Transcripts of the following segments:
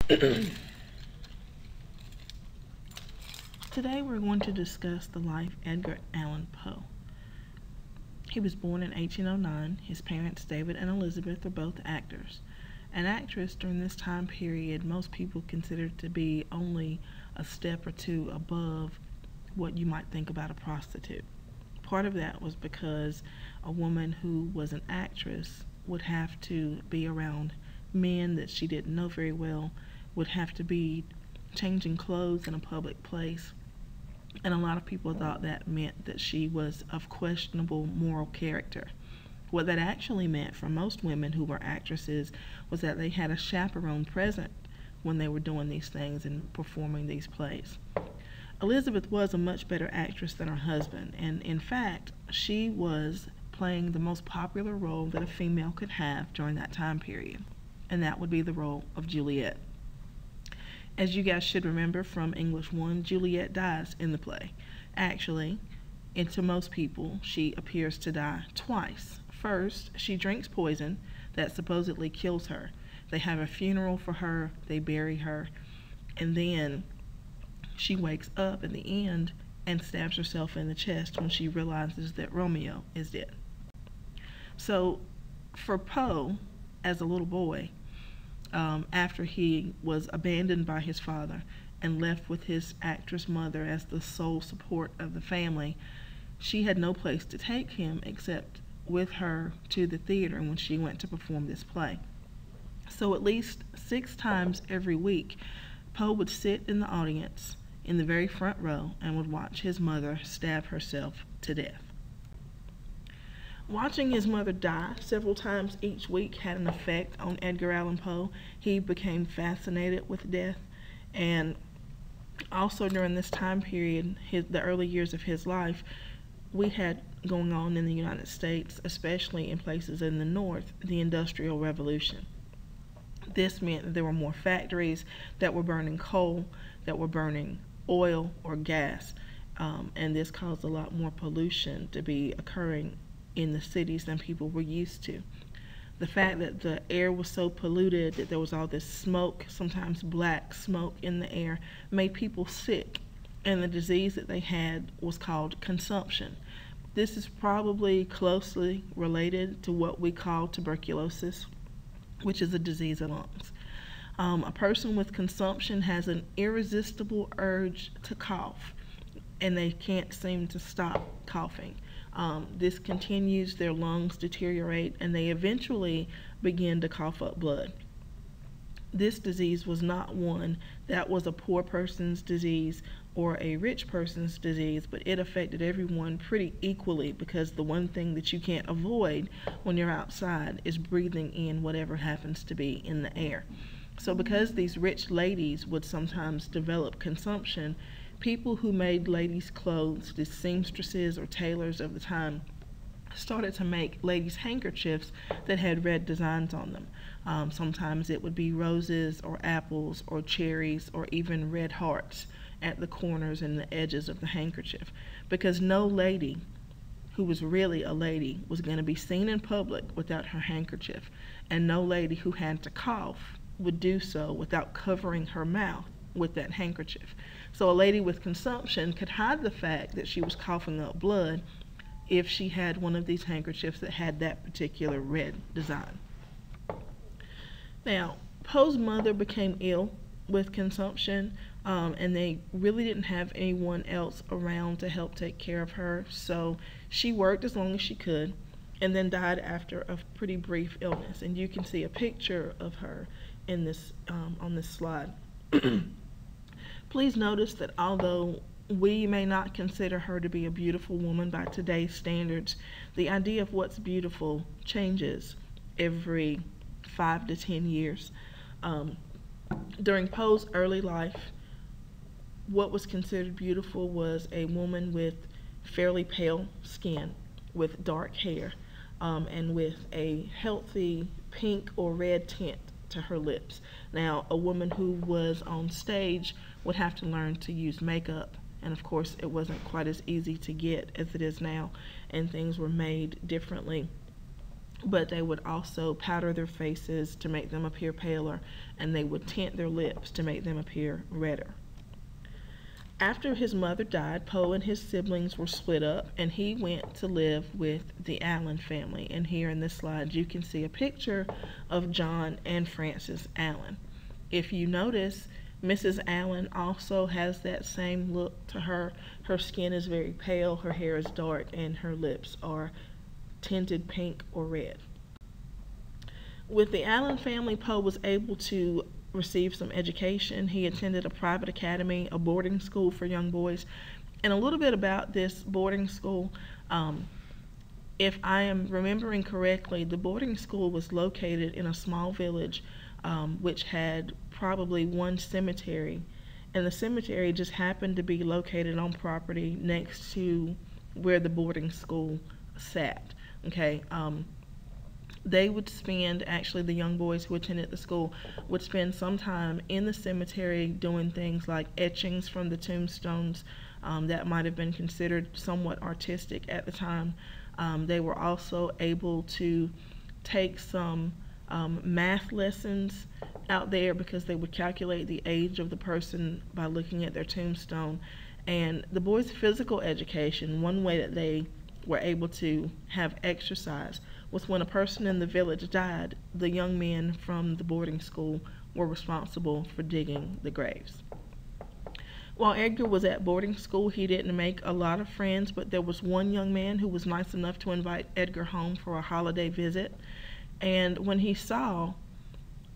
Today we're going to discuss the life of Edgar Allan Poe. He was born in 1809. His parents, David and Elizabeth, are both actors. An actress during this time period, most people considered to be only a step or two above what you might think about a prostitute. Part of that was because a woman who was an actress would have to be around men that she didn't know very well, would have to be changing clothes in a public place, and a lot of people thought that meant that she was of questionable moral character. What that actually meant for most women who were actresses was that they had a chaperone present when they were doing these things and performing these plays. Elizabeth was a much better actress than her husband, and in fact, she was playing the most popular role that a female could have during that time period, and that would be the role of Juliet. As you guys should remember from English 1, Juliet dies in the play. Actually, and to most people, she appears to die twice. First, she drinks poison that supposedly kills her. They have a funeral for her, they bury her, and then she wakes up at the end and stabs herself in the chest when she realizes that Romeo is dead. So, for Poe, as a little boy, after he was abandoned by his father and left with his actress mother as the sole support of the family, she had no place to take him except with her to the theater when she went to perform this play. So at least 6 times every week, Poe would sit in the audience in the very front row and would watch his mother stab herself to death. Watching his mother die several times each week had an effect on Edgar Allan Poe. He became fascinated with death, and also during this time period, the early years of his life, we had going on in the United States, especially in places in the North, the Industrial Revolution. This meant that there were more factories that were burning coal, that were burning oil or gas, and this caused a lot more pollution to be occurring in the cities than people were used to. The fact that the air was so polluted that there was all this smoke, sometimes black smoke in the air, made people sick, and the disease that they had was called consumption. This is probably closely related to what we call tuberculosis, which is a disease of lungs. A person with consumption has an irresistible urge to cough, and they can't seem to stop coughing. This continues, their lungs deteriorate, and they eventually begin to cough up blood. This disease was not one that was a poor person's disease or a rich person's disease, but it affected everyone pretty equally, because the one thing that you can't avoid when you're outside is breathing in whatever happens to be in the air. So because these rich ladies would sometimes develop consumption, people who made ladies' clothes, the seamstresses or tailors of the time, started to make ladies' handkerchiefs that had red designs on them. Sometimes it would be roses or apples or cherries or even red hearts at the corners and the edges of the handkerchief, because no lady who was really a lady was going to be seen in public without her handkerchief, and no lady who had to cough would do so without covering her mouth with that handkerchief. So a lady with consumption could hide the fact that she was coughing up blood if she had one of these handkerchiefs that had that particular red design. Now, Poe's mother became ill with consumption, and they really didn't have anyone else around to help take care of her, so she worked as long as she could and then died after a pretty brief illness. And you can see a picture of her in this on this slide. Please notice that although we may not consider her to be a beautiful woman by today's standards, the idea of what's beautiful changes every 5 to 10 years. During Poe's early life, what was considered beautiful was a woman with fairly pale skin, with dark hair, and with a healthy pink or red tint to her lips. Now, a woman who was on stage would have to learn to use makeup, and of course it wasn't quite as easy to get as it is now, and things were made differently. but they would also powder their faces to make them appear paler, and they would tint their lips to make them appear redder. After his mother died, Poe and his siblings were split up, and he went to live with the Allen family. And here in this slide, you can see a picture of John and Frances Allen. If you notice, Mrs. Allen also has that same look to her. Her skin is very pale, her hair is dark, and her lips are tinted pink or red. With the Allen family, Poe was able to receive some education. He attended a private academy, a boarding school for young boys. And a little bit about this boarding school. If I am remembering correctly, the boarding school was located in a small village which had probably one cemetery. And the cemetery just happened to be located on property next to where the boarding school sat. Okay, they would spend, actually the young boys who attended the school would spend some time in the cemetery doing things like etchings from the tombstones that might have been considered somewhat artistic at the time. They were also able to take some math lessons out there because they would calculate the age of the person by looking at their tombstone. And the boys' physical education, one way that they were able to have exercise was when a person in the village died, the young men from the boarding school were responsible for digging the graves. While Edgar was at boarding school, he didn't make a lot of friends, but there was one young man who was nice enough to invite Edgar home for a holiday visit. And when he saw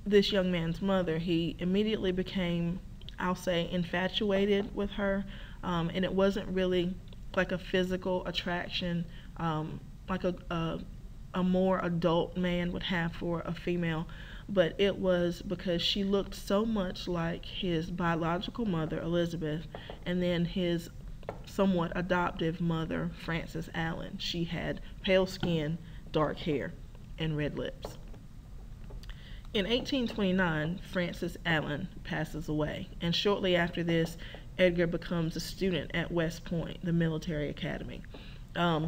this young man's mother, he immediately became, I'll say, infatuated with her. And it wasn't really like a physical attraction, like a more adult man would have for a female, but it was because she looked so much like his biological mother, Elizabeth, and then his somewhat adoptive mother, Frances Allen. She had pale skin, dark hair, and red lips. In 1829, Frances Allen passes away, and shortly after this, Edgar becomes a student at West Point, the military academy.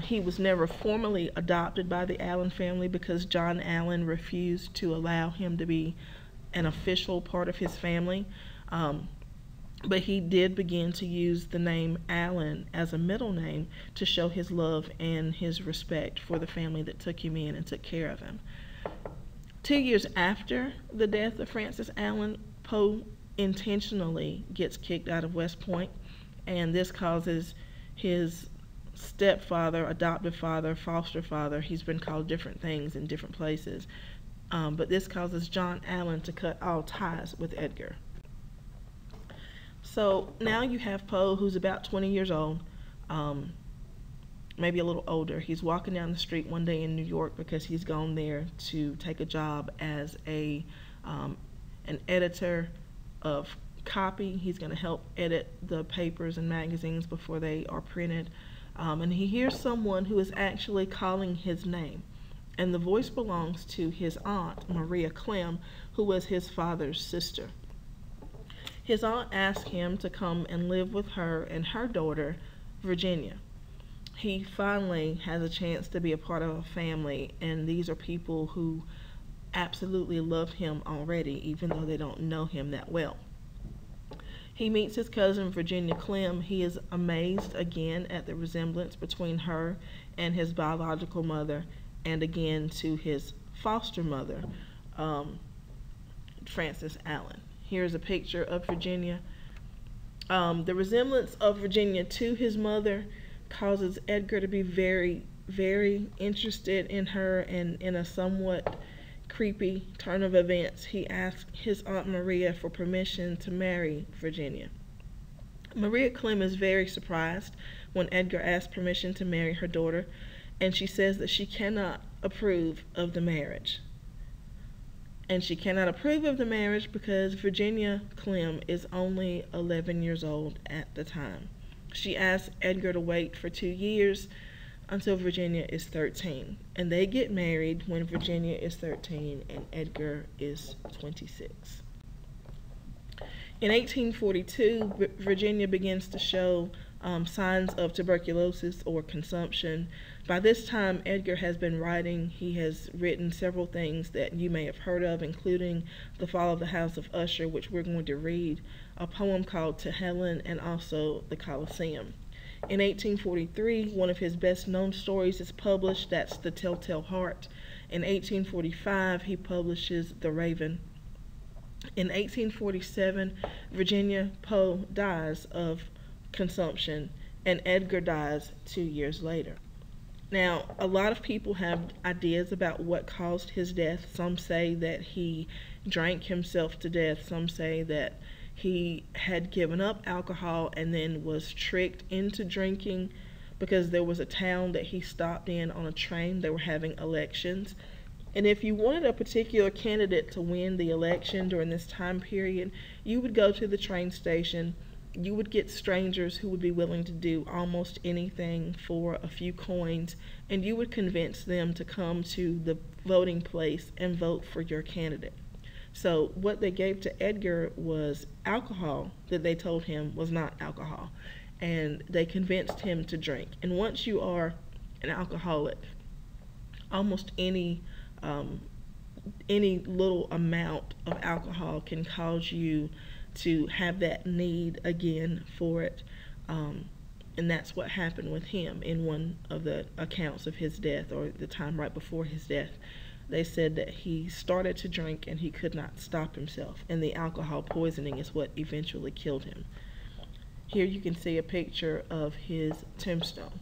He was never formally adopted by the Allen family because John Allen refused to allow him to be an official part of his family. But he did begin to use the name Allen as a middle name to show his love and his respect for the family that took him in and took care of him. 2 years after the death of Frances Allen, Poe intentionally gets kicked out of West Point, and this causes his stepfather, adoptive father, foster father, he's been called different things in different places, but this causes John Allen to cut all ties with Edgar. So now you have Poe, who's about 20 years old, maybe a little older. He's walking down the street one day in New York because he's gone there to take a job as an editor of copy. He's going to help edit the papers and magazines before they are printed. And he hears someone who is actually calling his name. And the voice belongs to his aunt, Maria Clem, who was his father's sister. His aunt asked him to come and live with her and her daughter, Virginia. He finally has a chance to be a part of a family, and these are people who absolutely love him already, even though they don't know him that well. He meets his cousin, Virginia Clem. He is amazed again at the resemblance between her and his biological mother, and again to his foster mother, Frances Allen. Here's a picture of Virginia. The resemblance of Virginia to his mother causes Edgar to be very, very interested in her, and in a somewhat creepy turn of events, he asked his Aunt Maria for permission to marry Virginia. Maria Clem is very surprised when Edgar asks permission to marry her daughter, and she says that she cannot approve of the marriage. And she cannot approve of the marriage because Virginia Clem is only 11 years old at the time. She asks Edgar to wait for 2 years until Virginia is 13. And they get married when Virginia is 13 and Edgar is 26. In 1842, Virginia begins to show signs of tuberculosis or consumption. By this time, Edgar has been writing. He has written several things that you may have heard of, including The Fall of the House of Usher, which we're going to read, a poem called To Helen, and also The Colosseum. In 1843, one of his best-known stories is published, that's The Telltale Heart. In 1845, he publishes The Raven. In 1847, Virginia Poe dies of consumption, and Edgar dies 2 years later. Now, a lot of people have ideas about what caused his death. Some say that he drank himself to death. Some say that he had given up alcohol and then was tricked into drinking because there was a town that he stopped in on a train. They were having elections. And if you wanted a particular candidate to win the election during this time period, you would go to the train station. You would get strangers who would be willing to do almost anything for a few coins, and you would convince them to come to the voting place and vote for your candidate. So what they gave to Edgar was alcohol that they told him was not alcohol, and they convinced him to drink. And once you are an alcoholic, almost any little amount of alcohol can cause you to have that need again for it, and that's what happened with him. In one of the accounts of his death, or the time right before his death, they said that he started to drink and he could not stop himself, and the alcohol poisoning is what eventually killed him. Here you can see a picture of his tombstone.